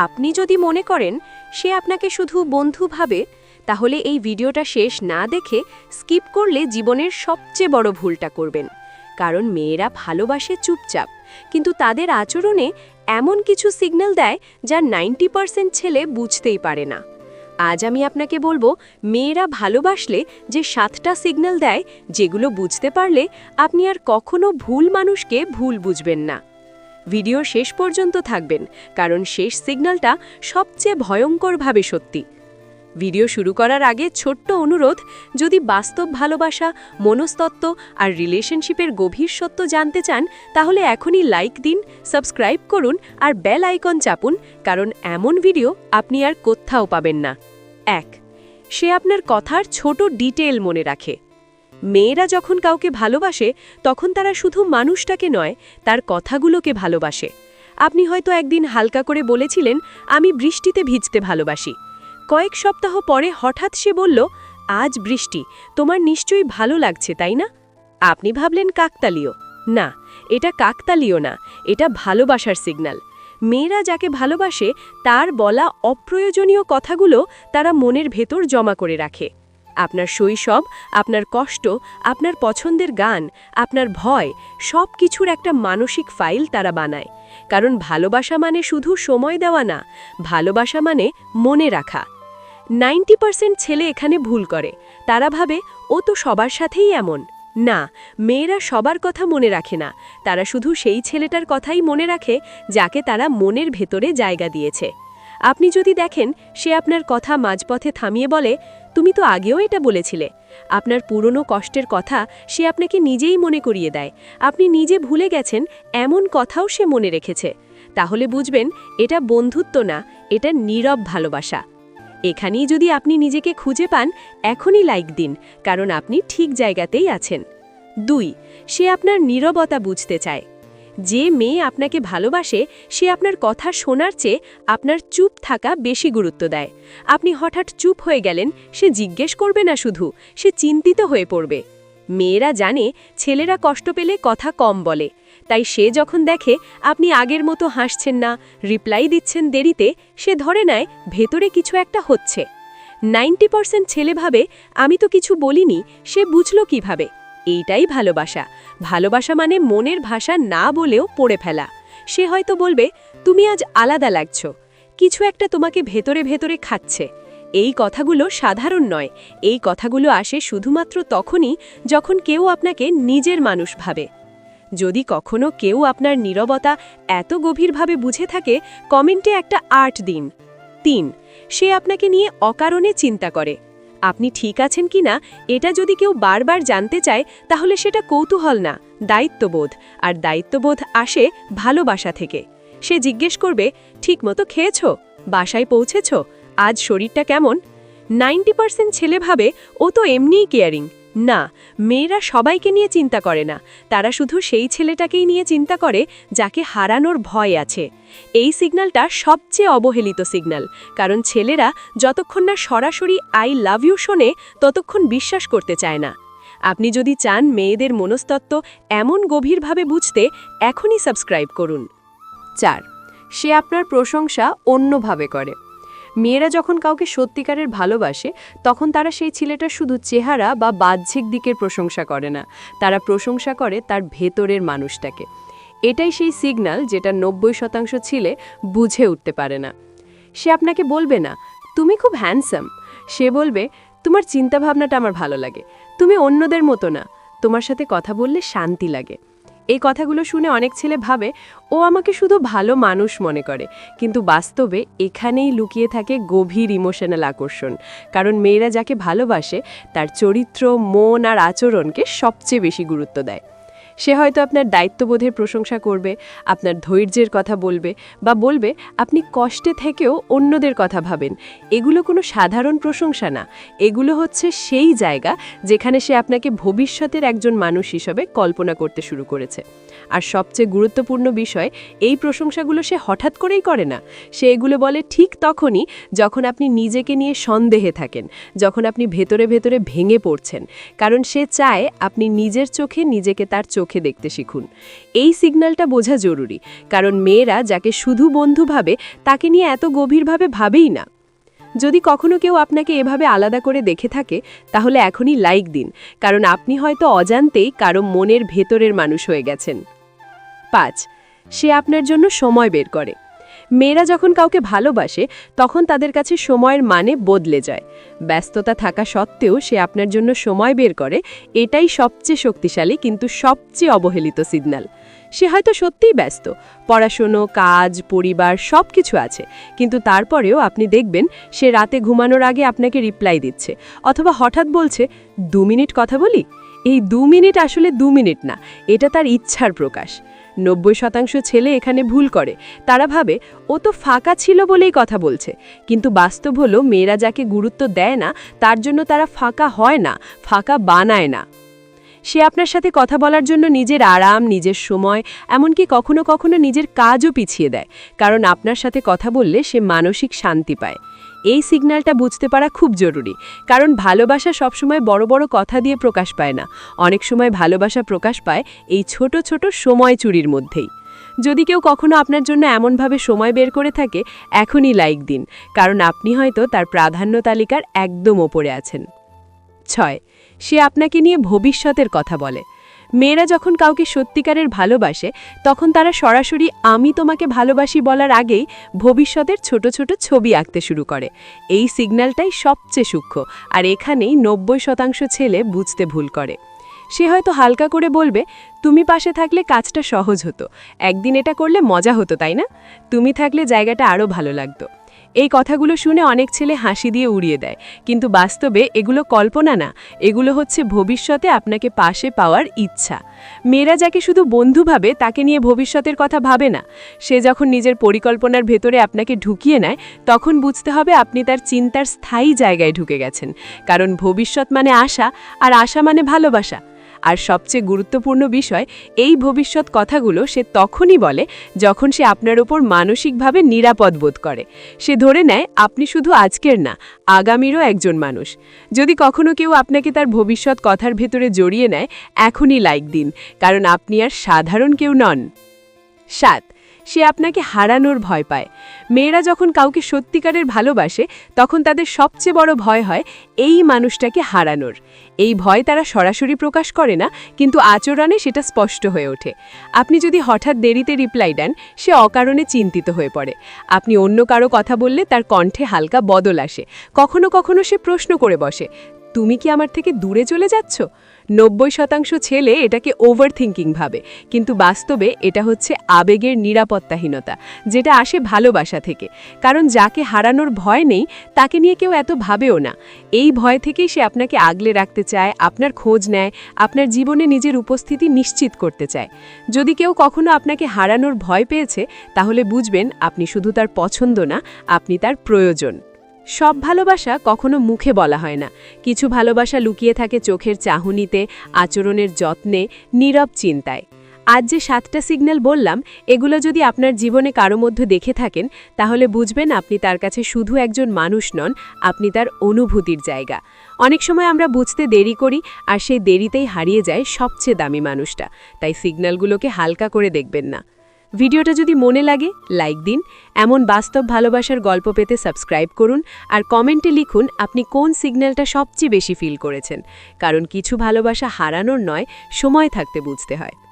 আপনি যদি মনে করেন সে আপনাকে শুধু বন্ধু ভাবে, তাহলে এই ভিডিওটা শেষ না দেখে স্কিপ করলে জীবনের সবচেয়ে বড় ভুলটা করবেন। কারণ মেয়েরা ভালোবাসে চুপচাপ, কিন্তু তাদের আচরণে এমন কিছু সিগন্যাল দেয় যা 90% ছেলে বুঝতেই পারে না। আজ আমি আপনাকে বলবো মেয়েরা ভালোবাসলে যে 7টা সিগন্যাল দেয়, যেগুলো বুঝতে পারলে আপনি আর কখনো ভুল মানুষকে ভুল বুঝবেন না। ভিডিও শেষ পর্যন্ত থাকবেন, কারণ শেষ সিগন্যালটা সবচেয়ে ভয়ঙ্করভাবে সত্যি। ভিডিও শুরু করার আগে ছোট্ট অনুরোধ, যদি বাস্তব ভালোবাসা, মনস্তত্ত্ব আর রিলেশনশিপের গভীর সত্য জানতে চান, তাহলে এখনই লাইক দিন, সাবস্ক্রাইব করুন আর বেল আইকন চাপুন, কারণ এমন ভিডিও আপনি আর কোথাও পাবেন না। 1. সে আপনার কথার ছোট ডিটেল মনে রাখে। মেয়েরা যখন কাউকে ভালোবাসে, তখন তারা শুধু মানুষটাকে নয়, তার কথাগুলোকে ভালোবাসে। আপনি হয়তো একদিন হালকা করে বলেছিলেন, আমি বৃষ্টিতে ভিজতে ভালোবাসি। কয়েক সপ্তাহ পরে হঠাৎ সে বলল, আজ বৃষ্টি, তোমার নিশ্চয়ই ভালো লাগছে, তাই না? আপনি ভাবলেন কাকতালীয়। না, এটা কাকতালীয় না, এটা ভালোবাসার সিগন্যাল। মেয়েরা যাকে ভালোবাসে তার বলা অপ্রয়োজনীয় কথাগুলো তারা মনের ভেতর জমা করে রাখে। আপনার শৈশব, আপনার কষ্ট, আপনার পছন্দের গান, আপনার ভয়, সব কিছুর একটা মানসিক ফাইল তারা বানায়। কারণ ভালোবাসা মানে শুধু সময় দেওয়া না, ভালোবাসা মানে মনে রাখা। 90% ছেলে এখানে ভুল করে। তারা ভাবে ও তো সবার সাথেই এমন। না, মেয়েরা সবার কথা মনে রাখে না, তারা শুধু সেই ছেলেটার কথাই মনে রাখে যাকে তারা মনের ভেতরে জায়গা দিয়েছে। আপনি যদি দেখেন সে আপনার কথা মাঝপথে থামিয়ে বলে, তুমি তো আগেও এটা বলেছিলে, আপনার পুরনো কষ্টের কথা সে আপনাকে নিজেই মনে করিয়ে দেয়, আপনি নিজে ভুলে গেছেন এমন কথাও সে মনে রেখেছে, তাহলে বুঝবেন এটা বন্ধুত্ব না, এটা নীরব ভালোবাসা। এখানেই যদি আপনি নিজেকে খুঁজে পান, এখনই লাইক দিন, কারণ আপনি ঠিক জায়গাতেই আছেন। 2. সে আপনার নীরবতা বুঝতে চায়। যে মেয়ে আপনাকে ভালোবাসে সে আপনার কথা শোনার চেয়ে আপনার চুপ থাকা বেশি গুরুত্ব দেয়। আপনি হঠাৎ চুপ হয়ে গেলেন, সে জিজ্ঞেস করবে না, শুধু সে চিন্তিত হয়ে পড়বে। মেয়েরা জানে ছেলেরা কষ্ট পেলে কথা কম বলে, তাই সে যখন দেখে আপনি আগের মতো হাসছেন না, রিপ্লাই দিচ্ছেন দেরিতে, সে ধরে নেয় ভেতরে কিছু একটা হচ্ছে। 90% ছেলে ভাবে, আমি তো কিছু বলিনি, সে বুঝলো কিভাবে? এইটাই ভালোবাসা। ভালোবাসা মানে মনের ভাষা না বলেও পড়ে ফেলা। সে হয়তো বলবে, তুমি আজ আলাদা লাগছো, কিছু একটা তোমাকে ভেতরে ভেতরে খাচ্ছে। এই কথাগুলো সাধারণ নয়, এই কথাগুলো আসে শুধুমাত্র তখনই যখন কেউ আপনাকে নিজের মানুষ ভাবে। যদি কখনো কেউ আপনার নীরবতা এত গভীরভাবে বুঝে থাকে, কমেন্টে একটা 8 দিন। 3. সে আপনাকে নিয়ে অকারণে চিন্তা করে। আপনি ঠিক আছেন কিনা এটা যদি কেউ বারবার জানতে চায়, তাহলে সেটা কৌতূহল না, দায়িত্ববোধ। আর দায়িত্ববোধ আসে ভালোবাসা থেকে। সে জিজ্ঞেস করবে, ঠিকমতো খেয়েছ, বাসায় পৌঁছেছ, আজ শরীরটা কেমন? 90% ছেলে ভাবে ও তো এমনিই কেয়ারিং। না, মেয়েরা সবাইকে নিয়ে চিন্তা করে না, তারা শুধু সেই ছেলেটাকেই নিয়ে চিন্তা করে যাকে হারানোর ভয় আছে। এই সিগন্যালটা সবচেয়ে অবহেলিত সিগন্যাল, কারণ ছেলেরা যতক্ষণ না সরাসরি আই লাভ ইউ শোনে, ততক্ষণ বিশ্বাস করতে চায় না। আপনি যদি চান মেয়েদের মনস্তত্ত্ব এমন গভীরভাবে বুঝতে, এখনই সাবস্ক্রাইব করুন। 4. সে আপনার প্রশংসা অন্যভাবে করে। মেয়েরা যখন কাউকে সত্যিকারের ভালোবাসে, তখন তারা সেই ছেলেটার শুধু চেহারা বা বাহ্যিক দিকের প্রশংসা করে না, তারা প্রশংসা করে তার ভেতরের মানুষটাকে। এটাই সেই সিগন্যাল যেটা 90% ছেলে বুঝে উঠতে পারে না। সে আপনাকে বলবে না, তুমি খুব হ্যান্ডসাম, সে বলবে, তোমার চিন্তাভাবনাটা আমার ভালো লাগে, তুমি অন্যদের মতো না, তোমার সাথে কথা বললে শান্তি লাগে। এই কথাগুলো শুনে অনেক ছেলে ভাবে ও আমাকে শুধু ভালো মানুষ মনে করে, কিন্তু বাস্তবে এখানেই লুকিয়ে থাকে গভীর ইমোশনাল আকর্ষণ। কারণ মেয়েরা যাকে ভালোবাসে তার চরিত্র, মন আর আচরণকে সবচেয়ে বেশি গুরুত্ব দেয়। সে হয়তো আপনার দায়িত্ববোধের প্রশংসা করবে, আপনার ধৈর্যের কথা বলবে, বা বলবে আপনি কষ্টে থেকেও অন্যদের কথা ভাবেন। এগুলো কোনো সাধারণ প্রশংসা না, এগুলো হচ্ছে সেই জায়গা যেখানে সে আপনাকে ভবিষ্যতের একজন মানুষ হিসেবে কল্পনা করতে শুরু করেছে। আর সবচেয়ে গুরুত্বপূর্ণ বিষয়, এই প্রশংসাগুলো সে হঠাৎ করেই করে না, সে এগুলো বলে ঠিক তখনই যখন আপনি নিজেকে নিয়ে সন্দেহে থাকেন, যখন আপনি ভেতরে ভেতরে ভেঙে পড়ছেন। কারণ সে চায় আপনি নিজের চোখে নিজেকে তার চোখে চোখে দেখতে শিখুন। এই সিগন্যালটা বোঝা জরুরি, কারণ মেয়েরা যাকে শুধু বন্ধু ভাবে তাকে নিয়ে এত গভীরভাবে ভাবেই না। যদি কখনো কেউ আপনাকে এভাবে আলাদা করে দেখে থাকে, তাহলে এখনই লাইক দিন, কারণ আপনি হয়তো অজান্তেই কারো মনের ভেতরের মানুষ হয়ে গেছেন। 5. সে আপনার জন্য সময় বের করে। মেয়েরা যখন কাউকে ভালোবাসে তখন তাদের কাছে সময়ের মানে বদলে যায়। ব্যস্ততা থাকা সত্ত্বেও সে আপনার জন্য সময় বের করে, এটাই সবচেয়ে শক্তিশালী কিন্তু সবচেয়ে অবহেলিত সিগন্যাল। সে হয়তো সত্যিই ব্যস্ত, পড়াশুনো, কাজ, পরিবার সব কিছু আছে, কিন্তু তারপরেও আপনি দেখবেন সে রাতে ঘুমানোর আগে আপনাকে রিপ্লাই দিচ্ছে, অথবা হঠাৎ বলছে 2 মিনিট কথা বলি। এই 2 মিনিট আসলে 2 মিনিট না, এটা তার ইচ্ছার প্রকাশ। 90% ছেলে এখানে ভুল করে। তারা ভাবে ও তো ফাঁকা ছিল বলেই কথা বলছে, কিন্তু বাস্তব হলো মেয়েরা যাকে গুরুত্ব দেয় না তার জন্য তারা ফাঁকা হয় না, ফাঁকা বানায় না। সে আপনার সাথে কথা বলার জন্য নিজের আরাম, নিজের সময়, এমনকি কখনো কখনো নিজের কাজও পিছিয়ে দেয়, কারণ আপনার সাথে কথা বললে সে মানসিক শান্তি পায়। এই সিগন্যালটা বুঝতে পারা খুব জরুরি, কারণ ভালোবাসা সবসময় বড় বড় কথা দিয়ে প্রকাশ পায় না। অনেক সময় ভালোবাসা প্রকাশ পায় এই ছোট ছোট সময় চুরির মধ্যেই। যদি কেউ কখনো আপনার জন্য এমনভাবে সময় বের করে থাকে, এখনই লাইক দিন, কারণ আপনি হয়তো তার প্রাধান্য তালিকার একদম ওপরে আছেন। 6. সে আপনাকে নিয়ে ভবিষ্যতের কথা বলে। মেয়েরা যখন কাউকে সত্যিকারের ভালোবাসে তখন তারা সরাসরি আমি তোমাকে ভালোবাসি বলার আগেই ভবিষ্যতের ছোট ছোট ছবি আঁকতে শুরু করে। এই সিগন্যালটাই সবচেয়ে সূক্ষ্ম, আর এখানেই 90% ছেলে বুঝতে ভুল করে। সে হয়তো হালকা করে বলবে, তুমি পাশে থাকলে কাজটা সহজ হতো, একদিন এটা করলে মজা হতো, তাই না? তুমি থাকলে জায়গাটা আরও ভালো লাগতো। এই কথাগুলো শুনে অনেক ছেলে হাসি দিয়ে উড়িয়ে দেয়, কিন্তু বাস্তবে এগুলো কল্পনা না, এগুলো হচ্ছে ভবিষ্যতে আপনাকে পাশে পাওয়ার ইচ্ছা। মেয়েরা যাকে শুধু বন্ধু ভাবে তাকে নিয়ে ভবিষ্যতের কথা ভাবে না। সে যখন নিজের পরিকল্পনার ভেতরে আপনাকে ঢুকিয়ে নেয়, তখন বুঝতে হবে আপনি তার চিন্তার স্থায়ী জায়গায় ঢুকে গেছেন, কারণ ভবিষ্যৎ মানে আশা, আর আশা মানে ভালোবাসা। আর সবচেয়ে গুরুত্বপূর্ণ বিষয়, এই ভবিষ্যৎ কথাগুলো সে তখনই বলে যখন সে আপনার ওপর মানসিকভাবে নিরাপদ বোধ করে। সে ধরে নেয় আপনি শুধু আজকের না, আগামীরও একজন মানুষ। যদি কখনো কেউ আপনাকে তার ভবিষ্যৎ কথার ভেতরে জড়িয়ে নেয়, এখনই লাইক দিন, কারণ আপনি আর সাধারণ কেউ নন। 7. সে আপনাকে হারানোর ভয় পায়। মেয়েরা যখন কাউকে সত্যিকারের ভালোবাসে তখন তাদের সবচেয়ে বড় ভয় হয় এই মানুষটাকে হারানোর। এই ভয় তারা সরাসরি প্রকাশ করে না, কিন্তু আচরণে সেটা স্পষ্ট হয়ে ওঠে। আপনি যদি হঠাৎ দেরিতে রিপ্লাই দেন, সে অকারণে চিন্তিত হয়ে পড়ে। আপনি অন্য কারো কথা বললে তার কণ্ঠে হালকা বদল আসে। কখনো কখনো সে প্রশ্ন করে বসে, তুমি কি আমার থেকে দূরে চলে যাচ্ছ? 90% ছেলে এটাকে ওভার থিঙ্কিং ভাবে, কিন্তু বাস্তবে এটা হচ্ছে আবেগের নিরাপত্তাহীনতা, যেটা আসে ভালোবাসা থেকে। কারণ যাকে হারানোর ভয় নেই তাকে নিয়ে কেউ এত ভাবেও না। এই ভয় থেকেই সে আপনাকে আগলে রাখতে চায়, আপনার খোঁজ নেয়, আপনার জীবনে নিজের উপস্থিতি নিশ্চিত করতে চায়। যদি কেউ কখনো আপনাকে হারানোর ভয় পেয়েছে, তাহলে বুঝবেন আপনি শুধু তার পছন্দ না, আপনি তার প্রয়োজন। সব ভালোবাসা কখনো মুখে বলা হয় না। কিছু ভালোবাসা লুকিয়ে থাকে চোখের চাহনিতে, আচরণের যত্নে, নীরব চিন্তায়। আজ যে 7টা সিগন্যাল বললাম, এগুলো যদি আপনার জীবনে কারো মধ্যে দেখে থাকেন, তাহলে বুঝবেন আপনি তার কাছে শুধু একজন মানুষ নন, আপনি তার অনুভূতির জায়গা। অনেক সময় আমরা বুঝতে দেরি করি, আর সেই দেরিতেই হারিয়ে যায় সবচেয়ে দামি মানুষটা। তাই সিগন্যালগুলোকে হালকা করে দেখবেন না। ভিডিওটা যদি মনে লাগে, লাইক দিন। এমন বাস্তব ভালোবাসার গল্প পেতে সাবস্ক্রাইব করুন, আর কমেন্টে লিখুন আপনি কোন সিগন্যালটা সবচেয়ে বেশি ফিল করেছেন, কারণ কিছু ভালোবাসা হারানোর নয়, সময় থাকতে বুঝতে হয়।